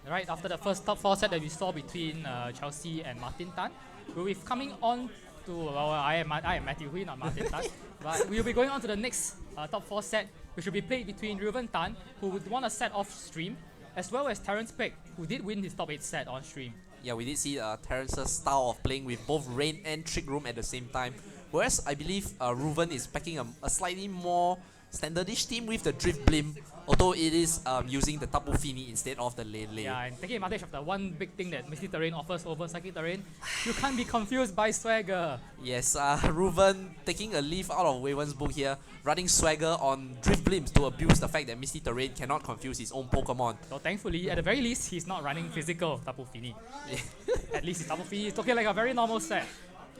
right after the first top 4 set that we saw between Chelsea and Martin Tan. We'll be coming on to, well, I am Matthew Hui, not Martin Tan. But we'll be going on to the next top 4 set, which will be played between Reuven Tan, who would won a set off stream, as well as Terrence Peck, who did win his top 8 set on stream. Yeah, we did see Terrence's style of playing with both Rain and Trick Room at the same time. Whereas I believe Reuven is packing a slightly more standardish team with the Drift Blim, although it is using the Tapu Fini instead of the Lele. Yeah, and taking advantage of the one big thing that Misty Terrain offers over Psychic Terrain, you can't be confused by Swagger. Yes, Reuven taking a leaf out of Waven's book here, running Swagger on Drift Blims to abuse the fact that Misty Terrain cannot confuse his own Pokemon. So thankfully, at the very least, he's not running physical Tapu Fini. At least his Tapu Fini is looking like a very normal set.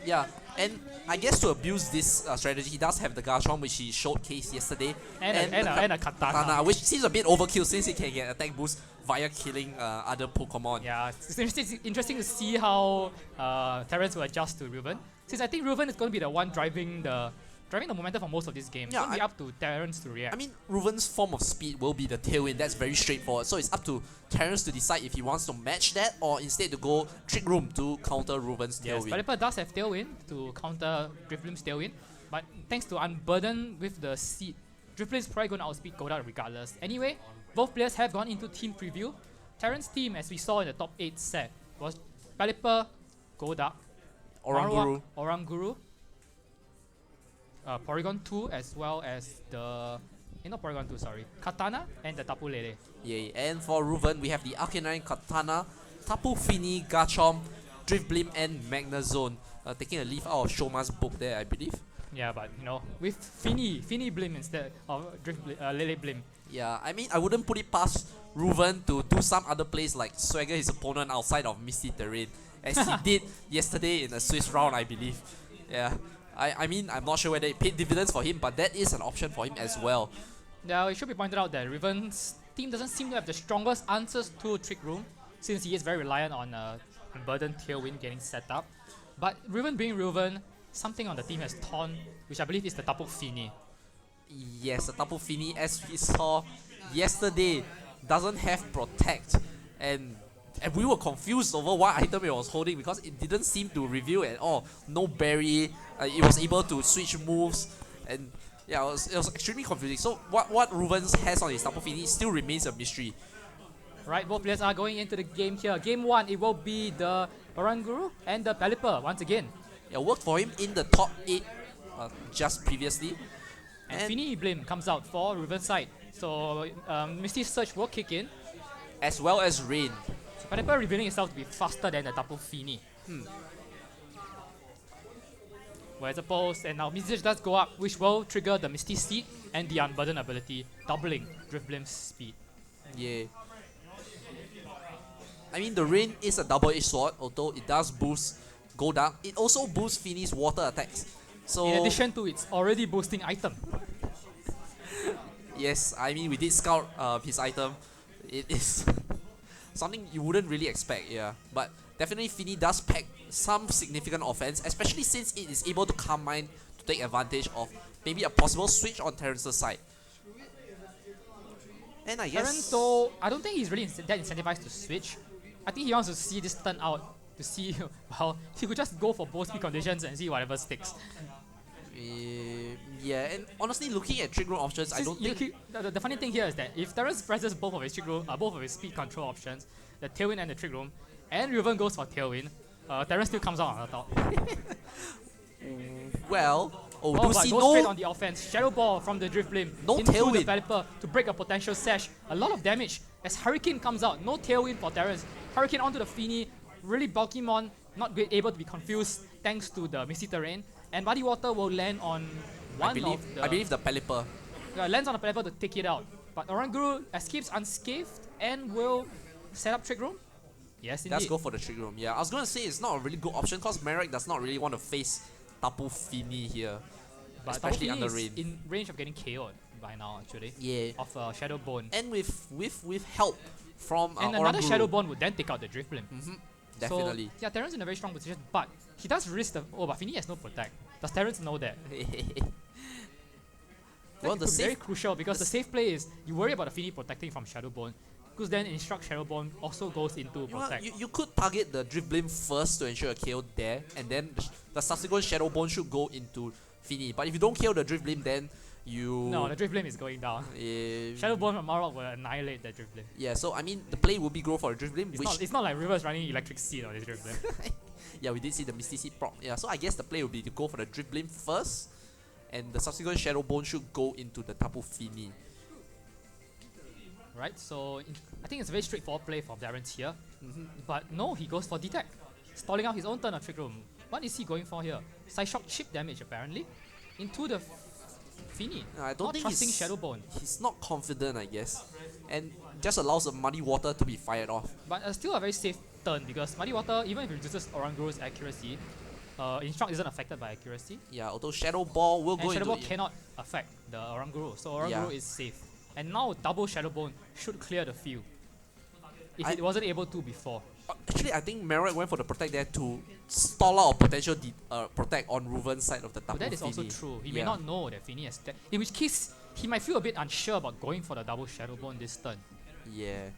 Yeah, and I guess to abuse this strategy, he does have the Garchomp, which he showcased yesterday, and a Katana. which seems a bit overkill since he can get attack boost via killing other Pokemon. Yeah, it's interesting to see how Terrence will adjust to Reuven, since I think Reuven is going to be the one driving the momentum for most of this game. Yeah, it's going to be up to Terrence to react. I mean, Reuven's form of speed will be the Tailwind. That's very straightforward. So it's up to Terrence to decide if he wants to match that or instead to go Trick Room to counter Reuven's Tailwind. Yes, Pelipper does have Tailwind to counter Drifblim's Tailwind, but thanks to Unburden with the seed, Drifblim's probably going to outspeed Godard regardless. Anyway, both players have gone into team preview. Terrence's team, as we saw in the top 8 set, was Pelipper, Godard, Oranguru. Oranguru, Porygon 2, as well as the... not Porygon 2, sorry. Katana and the Tapu Lele. Yay. And for Reuven, we have the Arcanine, Katana, Tapu Fini, Garchomp, Drift Blim, and Magnezone. Taking a leaf out of Shoma's book there, I believe. Yeah, but with Fini Blim instead of Lele Blim. Yeah, I mean, I wouldn't put it past Reuven to do some other plays like swagger his opponent outside of Misty Terrain, as he did yesterday in the Swiss round, I believe. Yeah. I mean, I'm not sure whether it paid dividends for him, but that is an option for him as well. Now, it should be pointed out that Reuven's team doesn't seem to have the strongest answers to Trick Room, since he is very reliant on Unburden Tailwind getting set up. But Reuven being Reuven, something on the team has torn, which I believe is the Tapu Fini. Yes, the Tapu Fini, as we saw yesterday, doesn't have Protect, and we were confused over what item it was holding because it didn't seem to reveal at all. No berry, it was able to switch moves, and yeah, it was extremely confusing. So what Reuven has on his Tapu Fini still remains a mystery. Right, both players are going into the game here. Game 1, it will be the Oranguru and the Pelipper once again. It worked for him in the top 8 just previously. And Fini Blim comes out for Reuven's side. So Misty Surge will kick in. As well as Rain. So Pelipper revealing itself to be faster than the Tapu Fini. Whereas opposed, and now Misty Surge does go up, which will trigger the Misty Seed and the Unburden ability, doubling Drift Blim's speed. Yeah. I mean, the Rain is a double-edged sword, although it does boost Golduck. It also boosts Fini's water attacks. So in addition to its already boosting item. Yes, I mean, we did scout his item. It is something you wouldn't really expect, yeah. But definitely Fini does pack some significant offense, especially since it is able to calm mind to take advantage of maybe a possible switch on Terrence's side. And I guess Terrence, though, I don't think he's really that incentivized to switch. I think he wants to see this turn out to see, well, he could just go for both speed conditions and see whatever sticks. Yeah, and honestly, looking at trick room options, I don't think... The funny thing here is that if Terrence presses both of his trick room, both of his speed control options, the Tailwind and the Trick Room, and Reuven goes for Tailwind, Terrence still comes out on the top. Well, but goes straight on the offense. Shadow Ball from the Drift Blim into Tailwind. the Pelipper to break a potential sash. A lot of damage as Hurricane comes out. No Tailwind for Terrence. Hurricane onto the Fini. Really bulky mon, not able to be confused thanks to the Misty Terrain. And Muddy Water will land on I believe the Pelipper. Lands on the Pelipper to take it out. But Oranguru escapes unscathed and will set up Trick Room. Yes, indeed. Let's go for the Trick Room. Yeah, I was going to say it's not a really good option because Mirage does not really want to face Tapu Fini here. But especially Tapu under Fini Rain. is in range of getting KO'd by now, actually. Yeah. Of Shadow Bone. And with help from and another Shadow Bone would then take out the Drift Blim. Definitely. So, yeah, Terrence in a very strong position, but he does risk the... Oh, but Fini has no Protect. Does Terrence know that? Well, it's very crucial because the safe play is you worry about the Fini protecting from Shadow Bone. because then Instruct Shadowborn also goes into You, Protect. you could target the Drifblim first to ensure a KO there, and then the subsequent Shadowborn should go into Fini. But if you don't kill the Drifblim, then you... No, the Drifblim is going down. Shadowborn from Marok will annihilate the Drifblim. Yeah, so I mean, the play will be go for the Drifblim, It's not like River's running Electric Seed on this Drifblim. Yeah, we did see the Misty Seed proc. Yeah, so I guess the play will be to go for the Drifblim first, and the subsequent Shadowborn should go into the Tapu Fini. Right, so I think it's a very straightforward play for Terrence here. But no, he goes for Detect, stalling out his own turn of Trick Room. What is he going for here? Side Shock chip damage apparently into the Fini. I don't not think trusting Shadowborn. He's not confident, I guess, and just allows the Muddy Water to be fired off. But still a very safe turn because Muddy Water, even if it reduces Oranguru's accuracy, Instruct isn't affected by accuracy. Yeah, although Shadow Ball will And go Shadow into Ball cannot affect the Oranguru, so Oranguru is safe. And now double Shadow Bone should clear the field. If it wasn't able to before. Actually, I think Mirage went for the Protect there to stall out a potential Protect on Reuven's side of the Tapu But that is Fini. also true. He may not know that Fini has in which case, he might feel a bit unsure about going for the double Shadow Bone this turn. Yeah.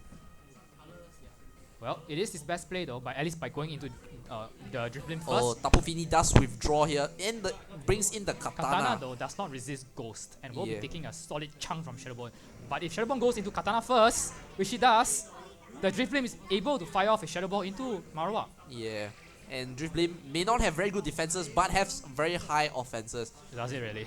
Well, it is his best play though, at least by going into the Drifblim first. Oh, Tapu Fini does withdraw here and brings in the Katana though does not resist Ghost and will be taking a solid chunk from Shadowborn. But if Shadowborn goes into Katana first, which he does, the Drifblim is able to fire off a Shadow Ball into Marowak. Yeah. And Drifblim may not have very good defenses but have very high offenses. Does it really?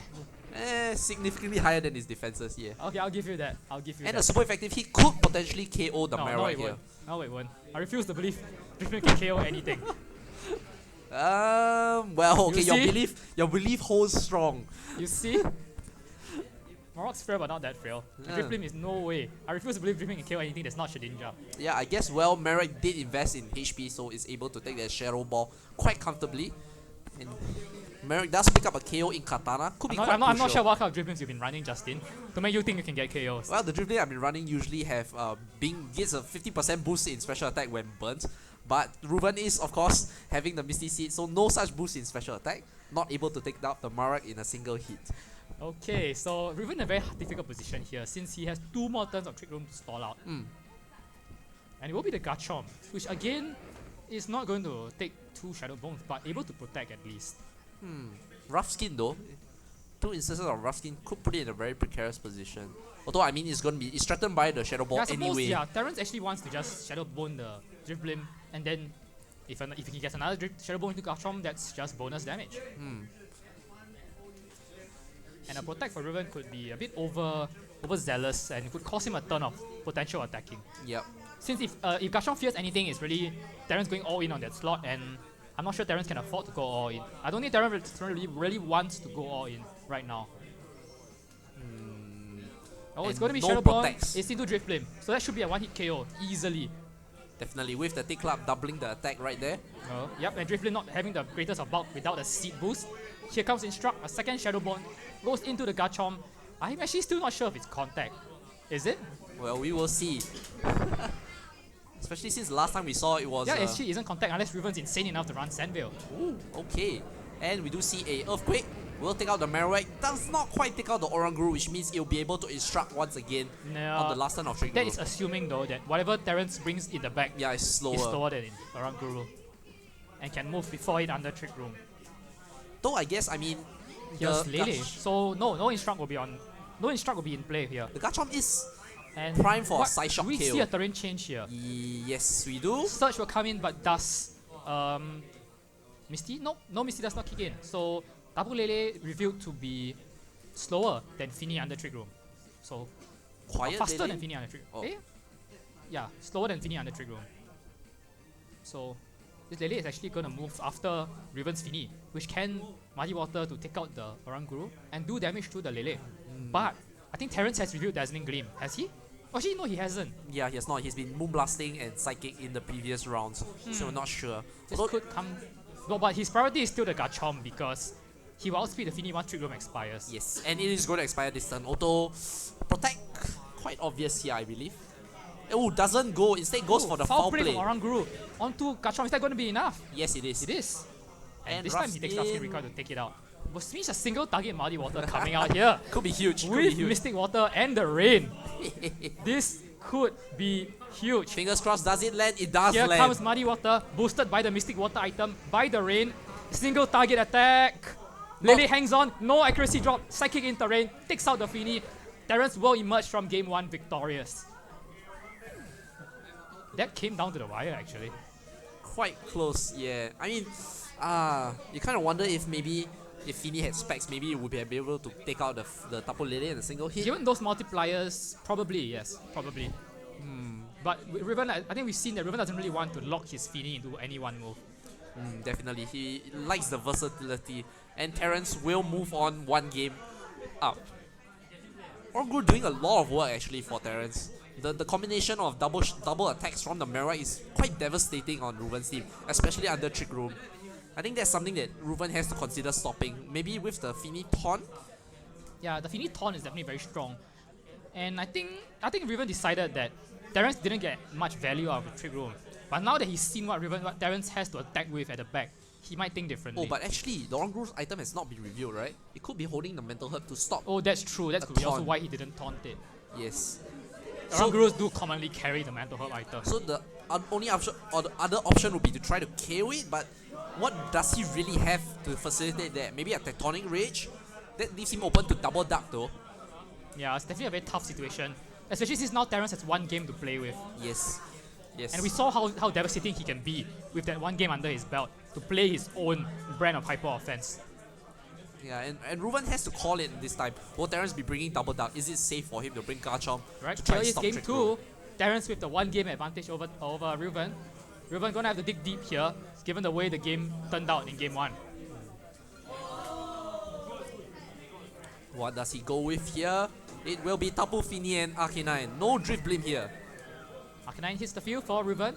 Significantly higher than his defenses, yeah. Okay, I'll give you that. And a super effective hit could potentially KO the Marowak here. No, it won't. I refuse to believe Drifblim can KO anything. Well, okay, your belief holds strong. You see? Marok's frail but not that frail. Drifblim is no way. I refuse to believe Drifblim can KO anything that's not Shedinja. Yeah, I guess, well, Mirage did invest in HP, so is able to take that Shadow Ball quite comfortably. And Mirage does pick up a KO in Katana. I'm not sure what kind of Drifblims you've been running, Justin, to make you think you can get KOs. Well, the Drifblim I've been running usually have gets a 50% boost in special attack when burnt. But Reuven is, of course, having the Misty Seed, so no such boost in special attack. Not able to take down the Marowak in a single hit. Okay, so Reuven in a very difficult position here since he has 2 more turns of Trick Room to stall out. And it will be the Garchomp, which again is not going to take 2 Shadow Bones, but able to protect at least. Rough Skin though. 2 instances of Rough Skin could put it in a very precarious position. Although I mean it's threatened by the Shadow Ball anyway. Yeah, Terrence actually wants to just Shadow Bone the Drifblim, and then if he gets another Shadow Bone into Garchomp, that's just bonus damage. And a Protect for Reuven could be a bit overzealous and could cost him a turn of potential attacking. Yep. Since if Garchomp fears anything, it's really Terrence going all in on that slot, and I'm not sure Terrence can afford to go all in. I don't think Terrence really wants to go all in right now. Oh, it's going to be Shadow Ball. It's into Drifblim, so that should be a 1-hit KO easily. Definitely, with the Tick Club doubling the attack right there. Yep, and Drifblim not having the greatest of bulk without a seed boost. Here comes Instruct, a second Shadow Ball goes into the Garchomp. I'm actually still not sure if it's contact. Is it? Well, we will see. Especially since last time we saw it was... Yeah, it actually isn't contact unless Reuven's insane enough to run Sandvale. Ooh, okay. And we do see a Earthquake. Will take out the Marowak. Does not quite take out the Oranguru, which means it'll be able to Instruct once again on the last turn of Trick Room. That is assuming though that whatever Terrence brings in the back is slower than in Oranguru. And can move before it under Trick Room. Though I guess, I mean... Here's Lele. So no Instruct will be in play here. The Garchomp is and prime for a side shock we KO. See a terrain change here. Yes, we do. Surge will come in, but does Misty? No Misty does not kick in. So Tapu Lele revealed to be slower than Fini under Trick Room. So faster Lele? than Fini under Trick Room. Yeah, slower than Fini under Trick Room. So this Lele is actually going to move after Reuven's Fini, which can Muddy Water to take out the Oranguru and do damage to the Lele. But I think Terrence has revealed Dazzling Gleam. Has he? Actually, no, he hasn't. Yeah, he has not. He's been Moonblasting and Psychic in the previous rounds, so we're not sure. This could come... No, but his priority is still the Garchomp because he will outspeed the Fini once Trick Room expires. Yes, and it is going to expire this turn. Auto Protect, quite obvious here, I believe. Oh, doesn't go. Instead goes for the foul play. From Oranguru onto Garchomp. Is that going to be enough? Yes, it is. It is. And this time he takes Rough Skin Recoil to take it out. Which means a single target Muddy Water coming out here. Could be huge. With Mystic Water and the Rain. This could be huge. Fingers crossed, does it land? It does Here land. comes Muddy Water, boosted by the Mystic Water item, by the rain. Single target attack. Lily hangs on, no accuracy drop, Psychic into rain, takes out the Fini. Terrence will emerge from game 1 victorious. That came down to the wire actually. Quite close, yeah. I mean, you kind of wonder if maybe if Fini had specs, maybe it would be able to take out the Tapu Lele in a single hit. Given those multipliers, probably, yes, probably. But with Reuven, I think we've seen that Reuven doesn't really want to lock his Fini into any one move. Definitely, he likes the versatility, and Terrence will move on one game up. Orgru doing a lot of work actually for Terrence. The combination of double attacks from the Mirage is quite devastating on Reuven's team, especially under Trick Room. I think that's something that Reuven has to consider stopping. Maybe with the Fini Taunt. Yeah, the Fini Taunt is definitely very strong. And I think Reuven decided that Terrence didn't get much value out of the Trick Room. But now that he's seen what Terrence has to attack with at the back, he might think differently. Oh, but actually, the Orgru's item has not been revealed, right? It could be holding the Mental Herb to stop. Oh, that's true. That's also why he didn't taunt it. Yes. Orgrus do commonly carry the Mental Herb item. So the only option, or the other option would be to try to KO it, but what does he really have to facilitate that? Maybe a Tectonic Rage? That leaves him open to double duck though. Yeah, it's definitely a very tough situation. Especially since now Terrence has one game to play with. Yes. Yes. And we saw how devastating he can be with that one game under his belt to play his own brand of hyper offense. Yeah, and Reuven has to call it this time. Will Terrence be bringing double duck? Is it safe for him to bring Garchomp Right, to try here and is stop game Trick 2. Room? Terrence with the one game advantage over Reuven. Reuven gonna have to dig deep here, given the way the game turned out in game 1. What does he go with here? It will be Tapu Fini and Arcanine. No Drift Blim here. Arcanine hits the field for Reuven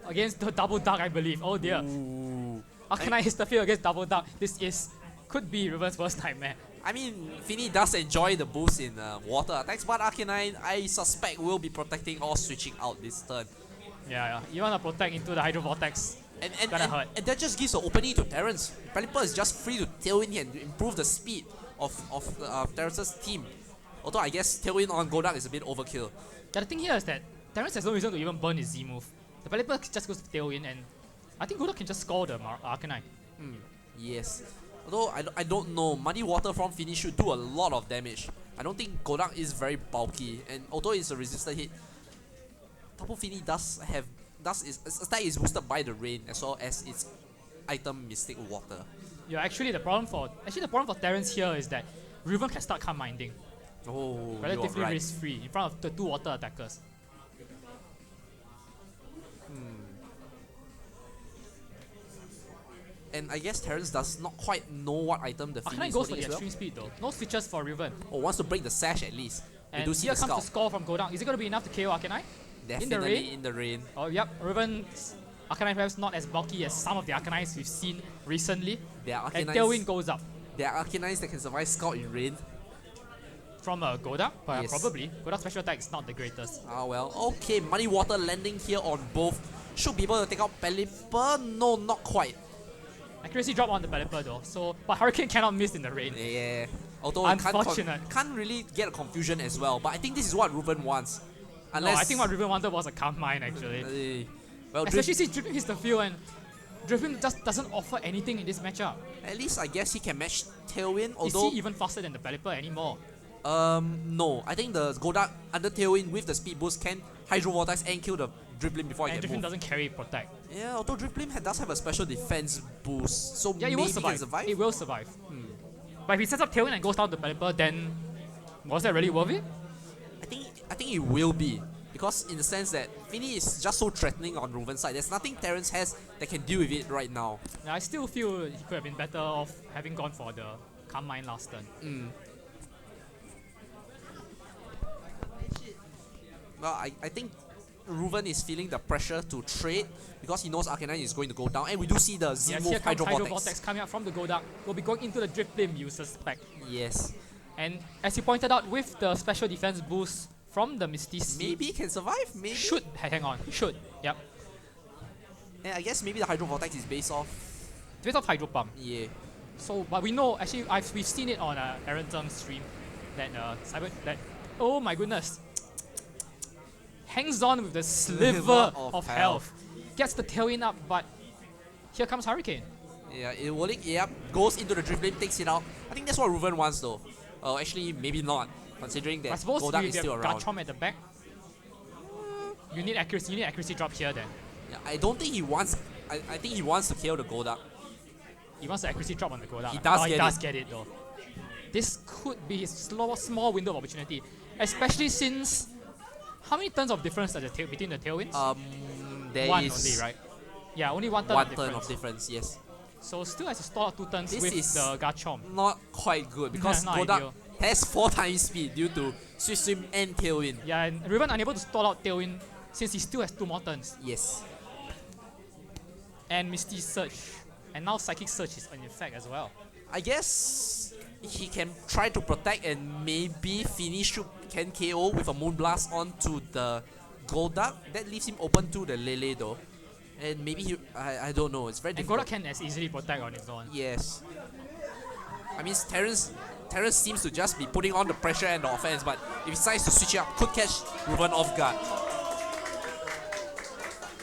against the double duck, I believe. Oh dear. Ooh. Arcanine hits the field against double duck. This could be Reuven's worst nightmare. I mean, Fini does enjoy the boost in water attacks, but Arcanine, I suspect, will be protecting or switching out this turn. Yeah. You wanna protect into the Hydro Vortex. And hurt. that just gives an opening to Terrence. Pelipper is just free to Tailwind here and improve the speed of Terrence's team. Although I guess Tailwind on Golduck is a bit overkill. The thing here is that Terrence has no reason to even burn his Z move. The Pelipper just goes to Tailwind, and I think Golduck can just score the Arcanine. Yes. Although I don't know, Muddy Water from Fini should do a lot of damage. I don't think Golduck is very bulky, and although it's a resisted hit, Tapu Fini its attack is boosted by the rain as well as its item Mystic Water. Yeah, actually the problem for Terrence here is that Reuven can start Calm Minding Oh, relatively right. risk-free in front of the 2 water attackers. And I guess Terrence does not quite know what item the Fini Arcanine is goes for holding the as well. extreme speed though. No switches for Reuven. Oh, wants to break the sash at least. We And do see here the comes scalp. the score from Golduck. Is it going to be enough to KO Arcanine? Definitely in the rain. Oh yep, Reuven's Arcanine perhaps not as bulky as some of the Arcanines we've seen recently. There are And Arcanines, Tailwind goes up there are Arcanines that can survive Scout in rain. from Golduck, but Yes. probably. Golduck's special attack is not the greatest. Ah well, okay, Muddy Water landing here on both. Should be able to take out Pelipper. No, not quite. Accuracy drop on the Pelipper though, but Hurricane cannot miss in the rain. Yeah. Although it Unfortunate. can't really get a confusion as well. But I think this is what Reuven wants. Unless, No, I think what Reuven wanted was a Calm Mind actually. well, Especially since Dripping hits the field and Dripping just doesn't offer anything in this matchup. at least I guess he can match Tailwind. Is Although he even faster than the Pelipper anymore? no, I think the Golduck under Tailwind with the speed boost can Hydro Vortex and kill the Dribbling before it And can Dripping move. doesn't carry Protect. Yeah, although Dribbling does have a special defense boost, so Yeah, it maybe will he survive. can survive. It will survive. But if he sets up Tailwind and goes down to Pelipper, then was that really worth it? I think it will be. Because in the sense that Fini is just so threatening on Reuven's side. There's nothing Terrence has that can deal with it right now. I still feel he could have been better off having gone for the Calm Mind last turn. Well, I think Reuven is feeling the pressure to trade because he knows Arcanine is going to go down. And we do see the Z Yes, move here comes Hydro Vortex. Vortex coming out from the Golduck. Will be going into the Drift Flame user spec. Yes. And as you pointed out, with the special defense boost from the Misty Seed, Maybe he can survive, maybe. should hang on. He should. Yep. And I guess maybe the Hydro Vortex is based off. Based off Hydro Pump. Yeah. So, but we know actually we've seen it on Aaron Zheng's stream that oh my goodness, hangs on with the sliver of health. Gets the tailwind up, but here comes Hurricane. Yeah, it rolling A up, goes into the drift lane, takes it out. I think that's what Reuven wants though. Actually, maybe not, considering that I suppose Golduck with is still around. Garchomp at the back, you need accuracy drop here then. Yeah, I don't think he wants. I think he wants to kill the Golduck. He wants the accuracy drop on the Golduck. He does he does get it though. This could be his small window of opportunity, especially since how many turns of difference are between the tailwinds? There one is only, right? Yeah, only one turn of difference. Yes. So still has to stall out 2 turns This with is the Garchomp. not quite good because Not Golduck ideal. has 4 times speed due to Swift Swim and Tailwind. Yeah, and Reuven unable to stall out Tailwind since he still has 2 more turns. Yes. And Misty Surge. And now Psychic Surge is in effect as well. I guess he can try to protect and maybe finish can KO with a Moonblast onto the Golduck. That leaves him open to the Lele though. And maybe I don't know, it's very And difficult. Golduck can as easily protect on its own. Yes. I mean, Terrence seems to just be putting on the pressure and the offense, but if he decides to switch it up, could catch Reuven off guard.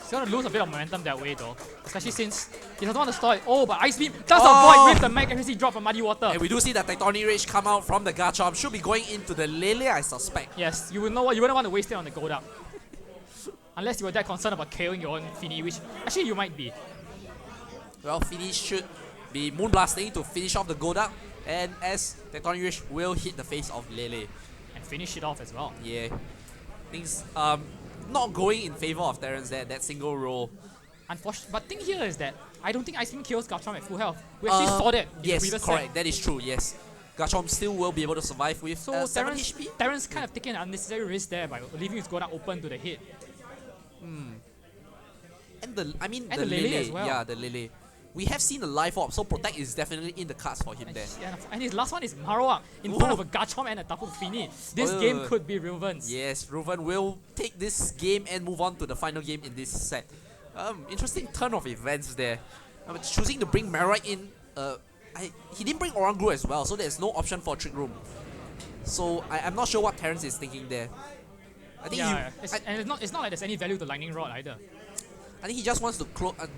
He's gonna lose a bit of momentum that way though. Especially since he doesn't want to stall it. Oh, but Ice Beam does avoid with the Mag accuracy drop from Muddy Water. And we do see that Tectonic Rage come out from the Garchomp. Should be going into the Lele, I suspect. Yes, you would know what you wouldn't want to waste it on the Golduck. Unless you were that concerned about KOing your own Fini, which actually you might be. Well, Fini should be Moonblasting to finish off the Golduck. And as Tectonic Rage will hit the face of Lele. And finish it off as well. Yeah. Things not going in favor of Terrence there, that single roll. Unfortunately, but thing here is that I don't think Ice Beam kills Garchomp at full health. We actually saw that in the Yes, previous correct. set. That is true, yes. Garchomp still will be able to survive with So 7 HP. Terrence kind of taking an unnecessary risk there by leaving his Golduck open to the hit. And the the Lele as well. Yeah, the Lele. We have seen the life orb, so Protect is definitely in the cards for him there. And his last one is Marowak in front of a Garchomp and a Tapu Fini. This game could be Reuven's. Yes, Reuven will take this game and move on to the final game in this set. Interesting turn of events there. Choosing to bring Marowak in. He didn't bring Oranguru as well, so there's no option for Trick Room. So I'm not sure what Terrence is thinking there. I think it's not like there's any value to Lightning Rod either. I think he just wants to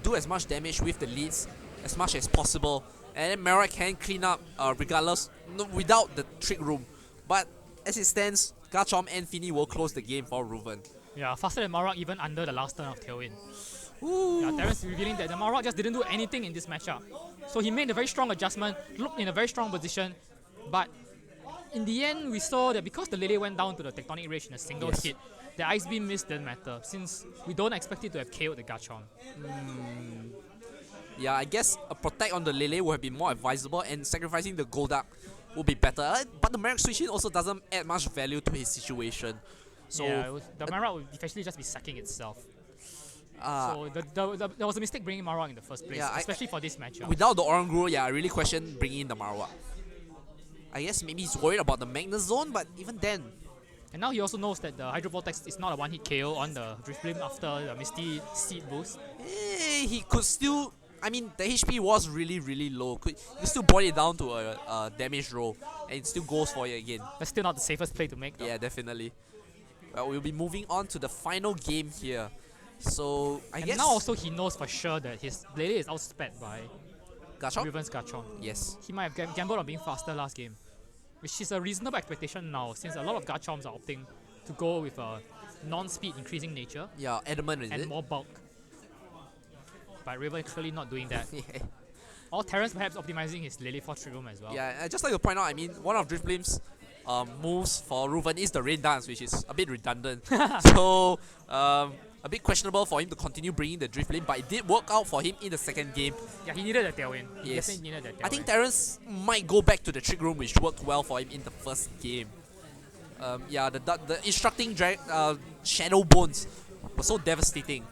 do as much damage with the leads as much as possible, and then Marowak can clean up regardless, without the Trick Room. But as it stands, Garchomp and Fini will close the game for Reuven. Yeah, faster than Marowak even under the last turn of Tailwind. Ooh. Yeah, Terrence revealing that the Marowak just didn't do anything in this matchup. So he made a very strong adjustment, looked in a very strong position, but in the end we saw that because the Lele went down to the Tectonic Rage in a single hit, the Ice Beam miss didn't matter, since we don't expect it to have KO'd the Garchomp. Yeah, I guess a Protect on the Lele would have been more advisable, and sacrificing the Golduck would be better. But the Marowak switch in also doesn't add much value to his situation. So yeah, the Marowak would eventually just be sacking itself. So there was a mistake bringing Marowak in the first place, Yeah, especially for this matchup. without the Oranguru, yeah, I really question bringing in the Marowak. I guess maybe he's worried about the Magnet Zone, but even then. And now he also knows that the Hydro Vortex is not a one-hit KO on the Drift Beam after the Misty Seed boost. He could still. I mean, the HP was really, really low. He could still boil it down to a damage roll, and it still goes for it again. That's still not the safest play to make, though. Yeah, definitely. Well, we'll be moving on to the final game here. So, I guess. Now also he knows for sure that his Lele is outsped by Garchomp? Reuven's Garchomp. Yes. He might have gambled on being faster last game, which is a reasonable expectation now, since a lot of Garchomps are opting to go with a non-speed increasing nature Yeah, Adamant is and it? more bulk. But Reuven clearly not doing that. Yeah. Or Terrence perhaps optimizing his Lele for Trick Room as well. Yeah, I'd just like to point out, I mean, one of Drift Beam's moves for Reuven is the Rain Dance, which is a bit redundant. So, a bit questionable for him to continue bringing the Drift Beam, but it did work out for him in the second game. Yeah, he needed a tailwind. He Yes. definitely needed that tailwind. I think Terrence might go back to the Trick Room, which worked well for him in the first game. Yeah, the instructing Shadow Bones was so devastating.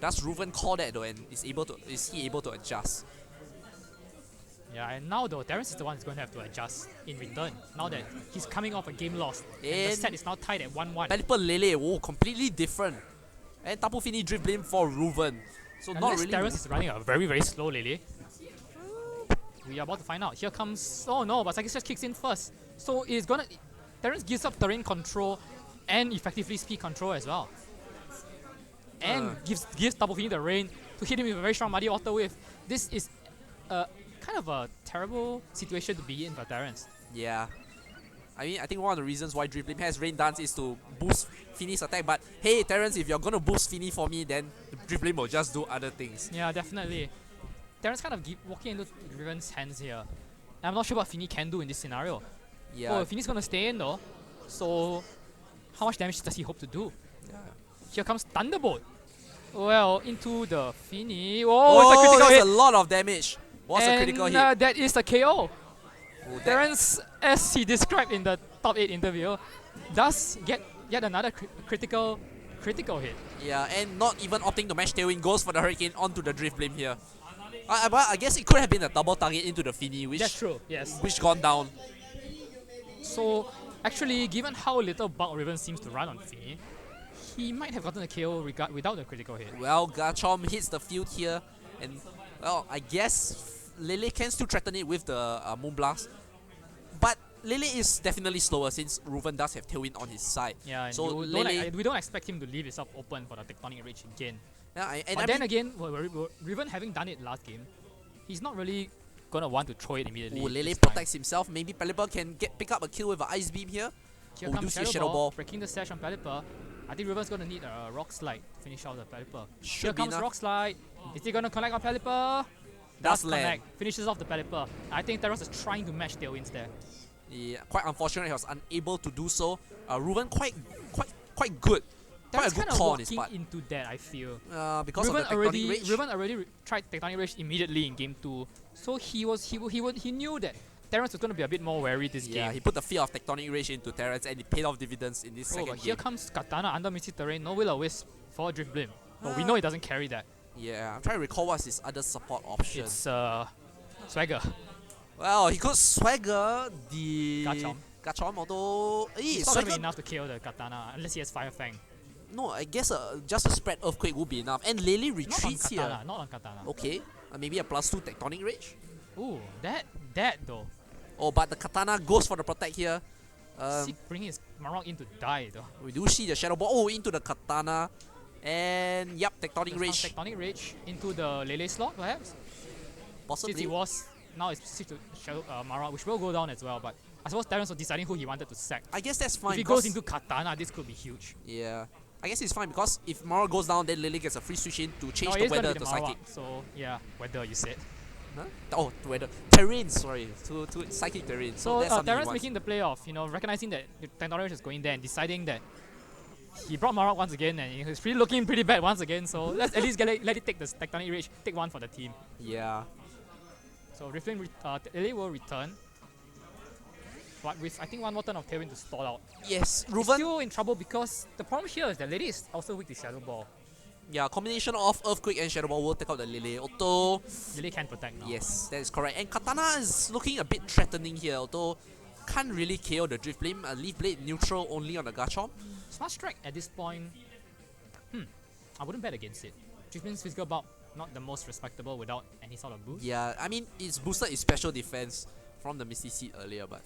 Does Reuven call that though, and is he able to adjust? Yeah, and now though, Terrence is the one who's going to have to adjust in return. Now that he's coming off a game lost, and the And set is now tied at 1-1. Pelipper Lele, oh, completely different. And Tapu Fini Drift Beam for Reuven. So not Unless really. Terrence is running a very, very slow Lele. We are about to find out. Here comes... Oh no, but Psychic Surge kicks in first. So it's gonna... Terrence gives up terrain control and effectively speed control as well. And gives Tapu Fini the rain to hit him with a very strong Muddy Water Wave. This is kind of a terrible situation to be in for Terrence. Yeah. I mean, I think one of the reasons why Drifblim has Rain Dance is to boost Fini's attack. But hey, Terrence, if you're gonna boost Fini for me, then Drifblim will just do other things. Yeah, definitely. Terrence kind of walking into Reuven's hands here. And I'm not sure what Fini can do in this scenario. Yeah. Oh, Fini's gonna stay in though. So, how much damage does he hope to do? Yeah. Here comes Thunderbolt. Well, into the Fini. Oh, it's a critical that's hit. a lot of damage. What's a critical hit? That is the KO. Oh, Terrence, as he described in the top 8 interview, does get yet another critical hit. Yeah, and not even opting to match Tailwind, goes for the Hurricane onto the Drifblim here. But I guess it could have been a double target into the Fini, which That's true, yes. Which gone down. So, actually, given how little bulk Reuven seems to run on Fini, he might have gotten a KO without the critical hit. Well, Garchomp hits the field here, and well, I guess Lele can still threaten it with the Moonblast. But Lele is definitely slower since Reuven does have Tailwind on his side. Yeah, and so we don't expect him to leave himself open for the Tectonic Rage again. Yeah, but then again, Reuven having done it last game, he's not really gonna want to throw it immediately. Oh, Lele protects himself. Maybe Pelipper can pick up a kill with an Ice Beam here. Here comes Shadow Ball, breaking the sash on Pelipper. I think Reuven's gonna need a Rock Slide to finish out the Pelipper. Here comes Rock Slide. Is he gonna connect on Pelipper? Does connect. Finishes off the Pelipper. I think Terrence is trying to match Tailwinds there. Yeah, quite unfortunate he was unable to do so. Reuven quite good. Quite a good call on his part. Into that, I feel. Because of the Tectonic Rage. Reuven already tried Tectonic Rage immediately in game 2, so he knew that Terrence was going to be a bit more wary this game. Yeah, he put the fear of Tectonic Rage into Terrence and it paid off dividends in this second game. Here comes Katana under Misty Terrain, no Will-O-Wisp for Drifblim. But we know he doesn't carry that. Yeah, I'm trying to recall what's his other support option. It's Swagger. Well, he could Swagger the Garchomp, although it's not going to be enough to kill the Katana unless he has Fire Fang. No, I guess just a spread Earthquake would be enough. And Lele retreats not on Katana, here. Not on Katana. Okay, maybe a +2 Tectonic Rage. Ooh, that though. Oh, but the Katana goes for the protect here. He bringing his Marok in to die though. We do see the Shadow Ball. Oh, into the Katana. And yep, Tectonic Rage. Tectonic Rage into the Lele slot perhaps? Possibly. Since he was, now it's switched to Shadow Marok, which will go down as well, but I suppose Terrence was deciding who he wanted to sack. I guess that's fine. If he goes into Katana, this could be huge. Yeah. I guess it's fine because if Marok goes down, then Lele gets a free switch in to change the weather to Psychic. So yeah, weather you said. Huh? Oh, weather. Terrain, sorry. To Psychic Terrain. So Terrence making the playoff, recognizing that Tectonic Rage is going there and deciding that he brought Marok once again and he's really looking pretty bad once again. So let's at least let it take the Tectonic Rage, take one for the team. Yeah. So Reuven, Lele will return. But with, I think, one more turn of Tailwind to stall out. Yes, Reuven. He's still in trouble because the problem here is that Lele is also weak to Shadow Ball. Yeah, combination of Earthquake and Shadow Ball will take out the Lele. Although Lele can protect now. Yes, that is correct. And Katana is looking a bit threatening here, although can't really KO the Drifblim. Leaf Blade neutral only on the Garchomp. Smart Strike at this point, I wouldn't bet against it. Drifblim's physical bulk not the most respectable without any sort of boost. Yeah, I mean it's boosted its special defense from the Misty Seed earlier, but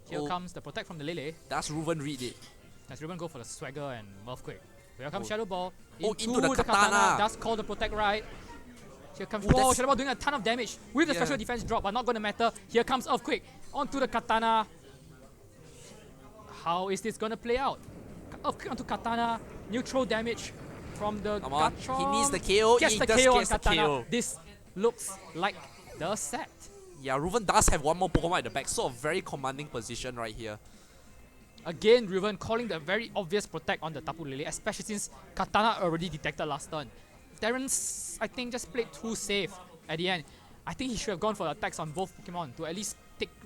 here comes the protect from the Lele. Does Reuven read it? Does Reuven go for the Swagger and Earthquake? Here comes Shadow Ball into the Katana. Does call the protect right. Here comes Shadow Ball doing a ton of damage with the special defense drop, but not going to matter. Here comes Earthquake onto the Katana. How is this going to play out? Earthquake onto Katana, neutral damage from the Garchomp. He needs the KO. Gets the KO on Katana. This looks like the set. Yeah, Reuven does have one more Pokemon at the back, so a very commanding position right here. Again, Reuven calling the very obvious protect on the Tapu Lele, especially since Katana already detected last turn. Terrence, I think, just played too safe at the end. I think he should have gone for the attacks on both Pokemon to at least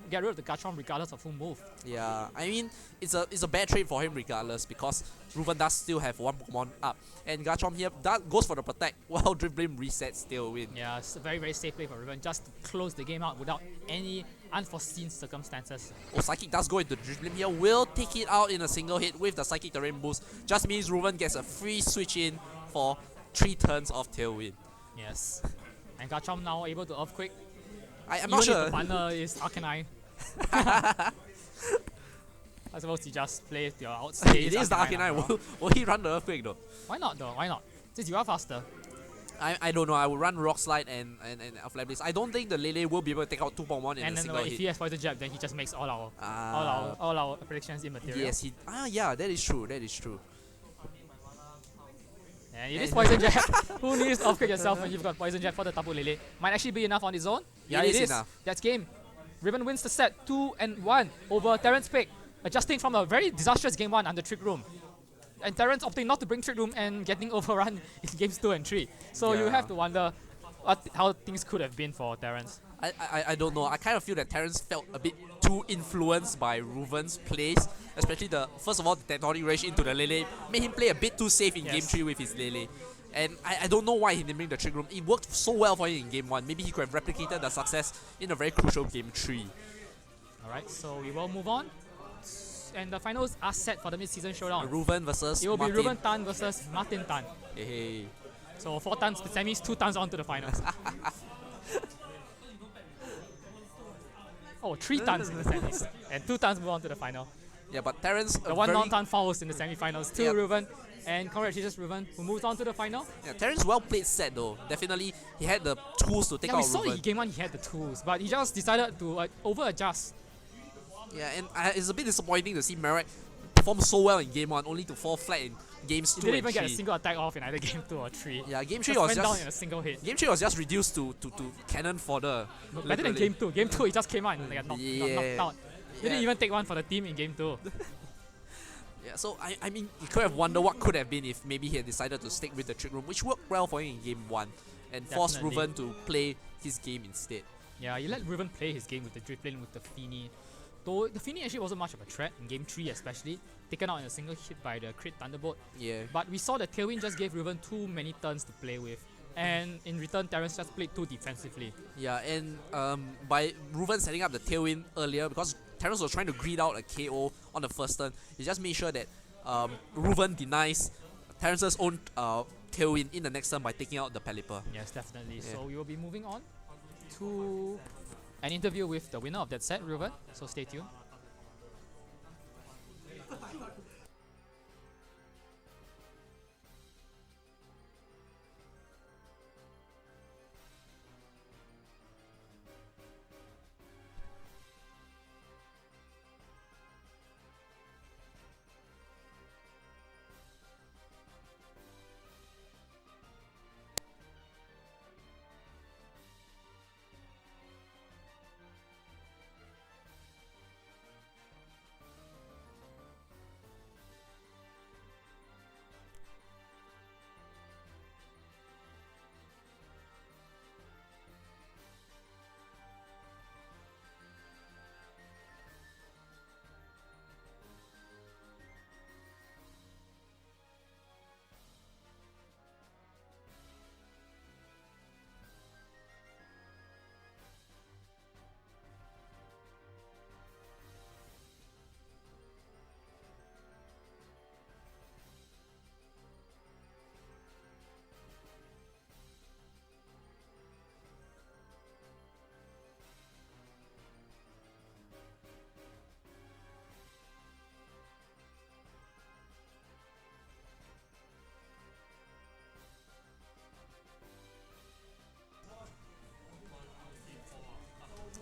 get rid of the Garchomp regardless of who moved. Yeah, I mean, it's a bad trade for him regardless because Reuven does still have one Pokemon up. And Garchomp here that goes for the protect while Drifblim resets Tailwind. Yeah, it's a very, very safe play for Reuven just to close the game out without any unforeseen circumstances. Oh, Psychic does go into Drifblim here, will take it out in a single hit with the Psychic Terrain boost. Just means Reuven gets a free switch in for 3 turns of Tailwind. Yes. And Garchomp now able to Earthquake. I'm not sure. The partner is Arcanine. I suppose you just play your outstage. It is the Arcanine. Will he run the Earthquake though? Why not though? Why not? Since you are faster. I don't know. I will run Rock Slide and Flame Blitz. I don't think the Lele will be able to take out 2 Pokemon in a single hit. If he has Poison Jab, then he just makes all our predictions immaterial. Yes, yeah, that is true. That is true. And it is Poison Jab. Who needs to upgrade yourself when you've got Poison Jab for the Tapu Lele? Might actually be enough on its own. Yeah, it is. Enough. That's game. Reuven wins the set 2-1 over Terrence Pick, adjusting from a very disastrous game 1 under Trick Room. And Terrence opting not to bring Trick Room and getting overrun in games 2 and 3. So you have to wonder how things could have been for Terrence. I don't know. I kind of feel that Terrence felt a bit too influenced by Reuven's plays, especially first of all, the Tectonic Rage into the Lele made him play a bit too safe in game 3 with his Lele. And I don't know why he didn't bring the Trick Room. It worked so well for him in game 1. Maybe he could have replicated the success in a very crucial game 3. Alright, so we will move on. And the finals are set for the mid-season showdown. Reuven versus It will be Reuven Tan versus Martin Tan. Hey. So 4 tons to semis, 2 tons on to the finals. 3 tons in the semis. And 2 tons move on to the final. Yeah, but Terrence... The 1 non-ton falls in the semi-finals to Reuven. And congratulations Reuven, who moves on to the final. Yeah, Terrence well played set though. Definitely, he had the tools to take out Reuven. We saw in game 1 he had the tools, but he just decided to over-adjust. Yeah, and it's a bit disappointing to see Mirage perform so well in game 1, only to fall flat in games 2 and 3. He didn't even get a single attack off in either game 2 or 3. Yeah, game 3 was just down in a single hit. Game 3 was just reduced to cannon fodder. Better than game 2. Game 2 he just came out and got knocked out. Didn't even take one for the team in game 2. Yeah, so I mean, you could have wondered what could have been if maybe he had decided to stick with the Trick Room, which worked well for him in game 1, and forced Reuven to play his game instead. Yeah, you let Reuven play his game with the drift lane with the Feeny. Though the Feeny actually wasn't much of a threat in game 3 especially, taken out in a single hit by the crit Thunderbolt. Yeah. But we saw that Tailwind just gave Reuven too many turns to play with. And in return, Terrence just played too defensively. Yeah, and by Reuven setting up the Tailwind earlier, because Terrence was trying to greed out a KO on the first turn, he just made sure that Reuven denies Terrence's own Tailwind in the next turn by taking out the Pelipper. Yes, definitely. Yeah. So we will be moving on to an interview with the winner of that set, Reuven. So stay tuned.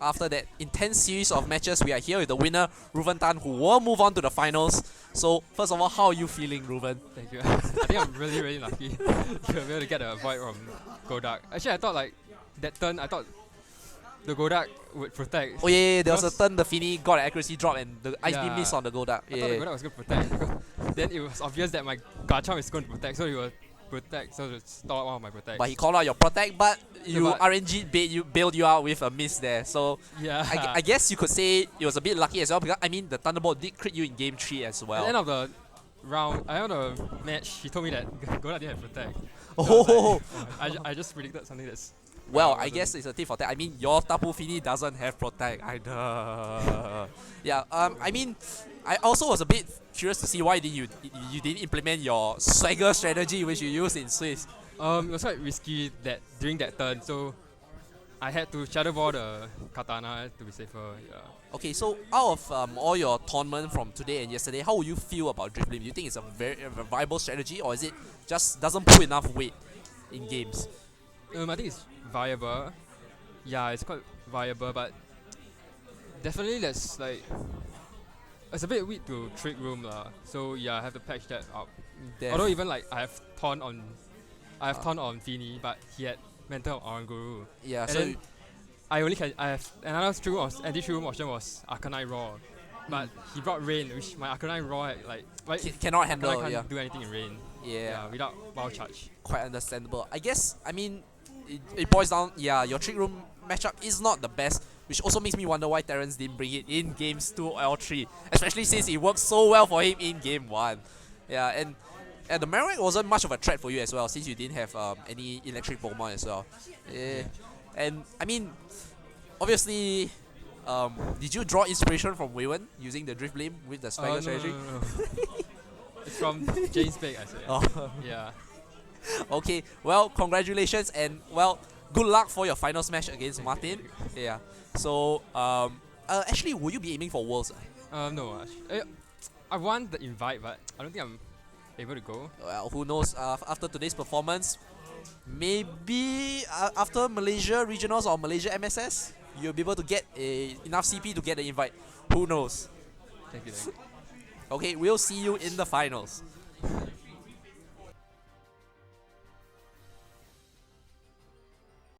After that intense series of matches, we are here with the winner, Reuven Tan, who will move on to the finals. So, first of all, how are you feeling, Reuven? Thank you. I think I'm really lucky to be able to get a void from Golduck. Actually, I thought like that turn, I thought the Golduck would protect. Oh yeah, there was a turn the Feeny got an accuracy drop and the Ice Beam missed on the Golduck. I thought the Golduck was going to protect. Because then it was obvious that my Garchomp is going to protect, so he will protect, so to stall one of my protect. But he called out your protect, but RNG bailed you out with a miss there. So yeah, I guess you could say it was a bit lucky as well, because I mean the Thunderbolt did crit you in game 3 as well. At the end of the round, at the end of the match, he told me that Golduck didn't have protect. Oh! I just predicted something that's... Well, I guess it's a tip for that. I mean, your Tapu Fini doesn't have protect either. Yeah, I mean, I also was a bit curious to see why you didn't implement your swagger strategy which you used in Swiss. It was quite risky that during that turn, so I had to shadow ball the katana to be safer. Yeah. Okay, so out of all your tournament from today and yesterday, how would you feel about dribbling? Do you think it's a viable strategy, or is it just doesn't pull enough weight in games? I think it's viable. Yeah, it's quite viable, but definitely there's like it's a bit weak to trick room lah. So yeah, I have to patch that up. Although even like I have taunt on Fini, but he had mental on Oranguru. Yeah, And so then I have another trick room anti-trick room option was Arcanine Raw. But he brought rain, which my Arcanine Raw had like cannot handle. Arcanine can't Yeah, do anything in rain. yeah, Without wild charge. quite understandable. I guess. I mean, it boils down. Yeah, your trick room matchup is not the best, which also makes me wonder why Terrence didn't bring it in games 2 or 3, especially since it worked so well for him in game 1. Yeah, and the Mirage wasn't much of a threat for you as well, since you didn't have any electric Pokemon as well. Yeah. And I mean, obviously, did you draw inspiration from Reuven using the Drift Blame with the Swagger strategy? No. It's from James Bake, I said. Oh. Yeah. Okay, well, congratulations, and well, good luck for your final smash against Martin. Yeah. So, actually, will you be aiming for Worlds? No, actually, I want the invite, but I don't think I'm able to go. Well, who knows? After today's performance, maybe after Malaysia Regionals or Malaysia MSS, you'll be able to get enough CP to get the invite. Who knows? Thank you. Okay, we'll see you in the finals.